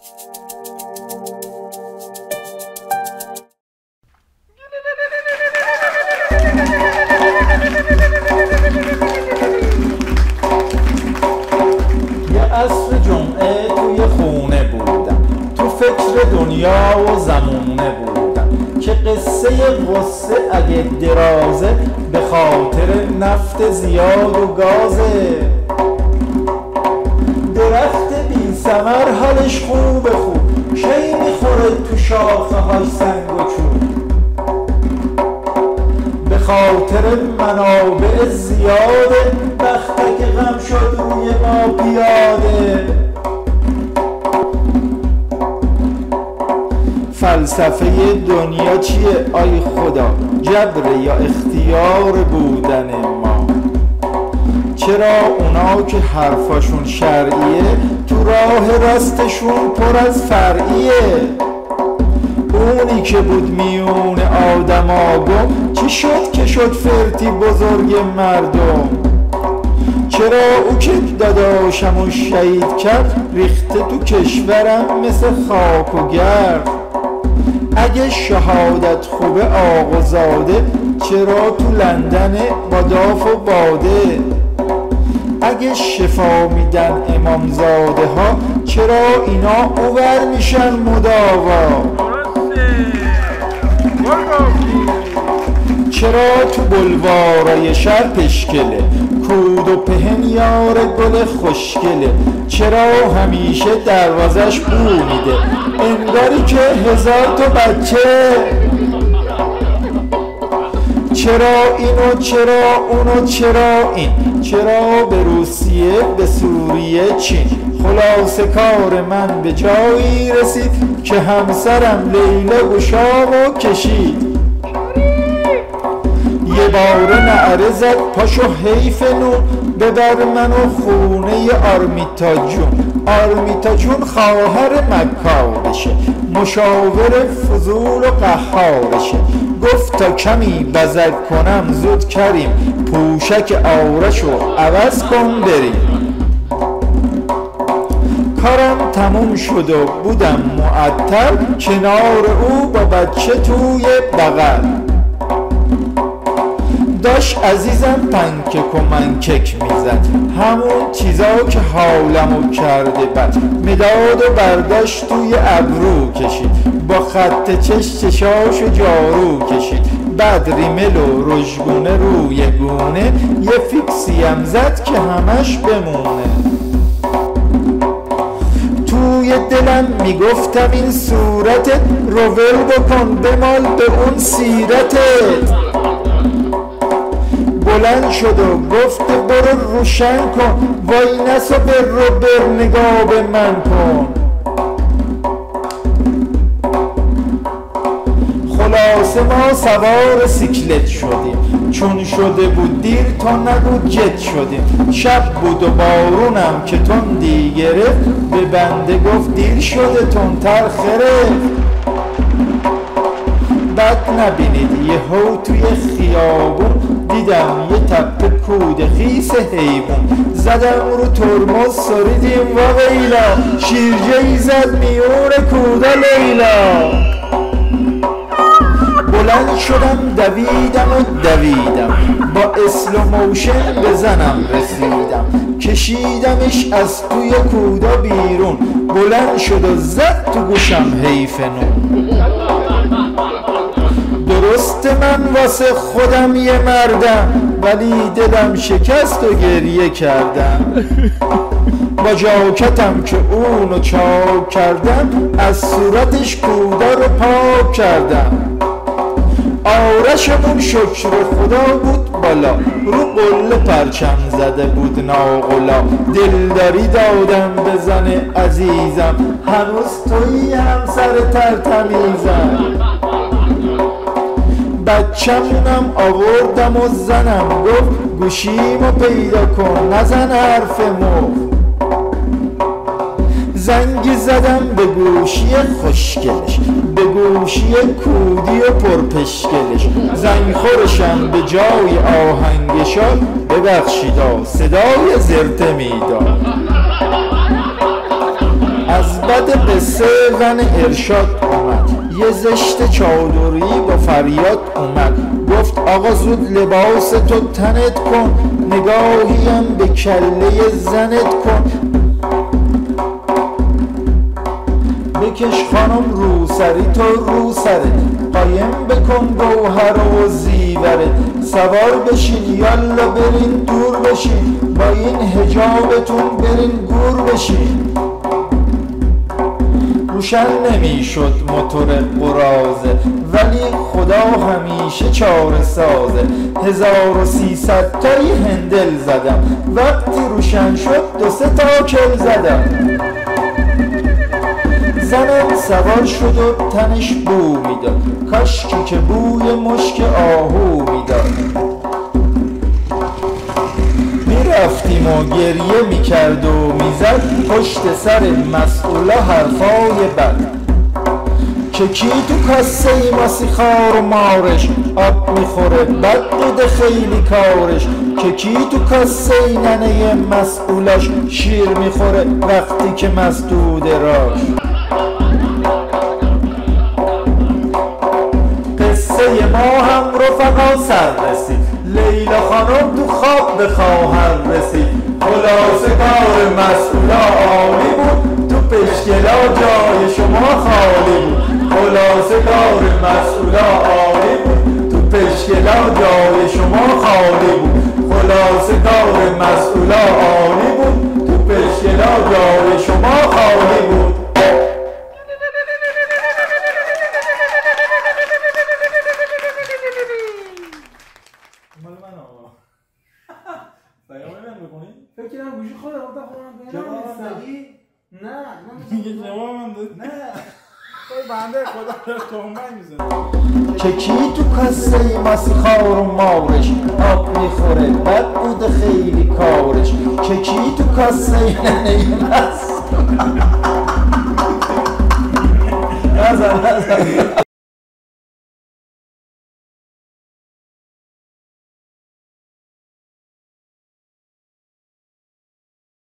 عصر جمعه توی خونه بودم، تو فکر دنیا و زمونه بودم که قصه غصه اگه درازه به خاطر نفت زیاد و گازه. درخت بی ثمر حالش خوبه خوب، کی میخوره تو شاخه های سنگ و چوب. به خاطر منابع زیاده بختک غم شد روی ما پیاده. فلسفه دنیا چیه آی خدا؟ جبر یا اختیار بودن ما؟ چرا اونا که حرفاشون شرعیه تو راه راستشون پر از فرعیه؟ اونی که بود میون آدما گم چی شد که شد فرتی بزرگ مردم؟ چرا او که داداشمو شهید کرد ریخته تو کشورم مثل خاک و گرد؟ اگه شهادت خوبه آقازاده چرا تو لندن با داف و باده؟ اگه شفا میدن امامزاده ها چرا اینا اوور میشن مداوا؟ چرا تو بلوارای شهر پشکله کود و پهن یار گل خوشگله؟ چرا همیشه دروازش بو میده انگاری که 1000 تا بچه؟ چرا اینو چرا اونو چرا این؟ چرا به روسیه به سوریه چین؟ خلاصه کار من به جایی رسید که همسرم لیلا گشامو کشید. یه بار نعره زد پاشو حیف نون ببر منو خونه آرمیتا جون. آرمیتا جون خواهر مکارشه، مشاور فضول و قهارشه. گفت تا کمی بزک کنم زود کریم، پوشک آرشو عوض کن بریم. کارم تموم شد و بودم معطل کنار او با بچه توی بغل. داشت عزیزم پنکک و منکک میزد، همون چیزا که حالمو کرده بد. مداد و برداشت توی ابرو کشید، با خط چشاشو جارو کشید. بعد ریمل و رژگونه روی گونه یه فیکسیم زد که همش بمونه. توی دلم میگفتم این صورتت روول بکن بمال به اون سیرتت. بلند شد و گفت برو روشن کن، وای نسو بر نگاه به من کن. خلاصه ما سوار سیکلت شدیم، چون شده بود دیر تا نگو جت شدیم. شب بود و بارونم که تندی گرفت، به بنده گفت دیر شده تندتر خرفت. بد نبینید یهو توی خیابون دیدم یه تپه کود خیس حیوان. زدم رو ترمز سریدیم و ویلا، شیرجه‌ای زد میون کودا لیلا. بلند شدم دویدم و دویدم، با اسلو موشن بزنم رسیدم. کشیدمش از توی کودا بیرون، بلند شد و زد تو گوشم حیف نون. درست من واسه خودم یه مردم، ولی دلم شکست و گریه کردم. با جاکتم که اونو چاک کردم، از صورتش کودا رو پاک کردم. آرشمون شکر خدا بود بالا، رو قله پرچم زده بود ناقلا. دلداری دادم به زن عزیزم، هنوز تویی همسر ترتمیزم. بچه‌مونم آوردم و زنم گفت گوشیمو پیدا کن نزن حرف مفت. زنگی زدم به گوشی خوشگلش، به گوشی کودی و پرپشگلش. زنگ خورشم به جای آهنگشاد، ببخشیدا صدای زرته میداد. از بد قصه زن ارشاد اومد، یه زشت چادری با فریاد اومد. گفت آقا زود لباس تو تنت کن، نگاهیم به کله زنت کن. بکش خانم روسری تو روسره، قایم بکن گوهر و زیوره. سوار بشین یالا برین دور بشین، با این حجابتون برین گور بشین. روشن نمیشد موتور قرازه، ولی خدا همیشه چاره سازه. 1300 تایی هندل زدم، وقتی روشن شد 2-3 تا کل زدم. زنم سوار شد و تنش بو میداد، کاشکی که بوی مشک آهو میداد. میرفتیم و گریه میکرد و میزد، پشت سر مسئولا حرفای بد. که کی تو کاسه ماسی خار و مارش، آب میخوره بد بوده خیلی کارش. که کی تو کاسه ننه مسئولاش، شیر میخوره وقتی که مسدوده راش. قصه ما هم رفقا سر رسید، لیلا خانم تو خواب به خواهر رسید. خلاصه کار مسئولا عالی بود، تو پشکلا جای شما خالی بود. خلاصه کار مسئولا عالی بود، تو پشکلا جای شما خالی بود. خلاصه کار مسئولا عالی بود، تو پشکلا جای شما خالی بود. مال من آقا. پیام من بکنی؟ فکر کنم گوشی خودم خودم جواب نه میگه جواب من داد. نه تو بنده خدا رو تومن میزنه. که کی تو کاسه ماسی خار و مارش، آب میخوره بد بوده خیلی کارش. که کی تو کاسه ننه نزن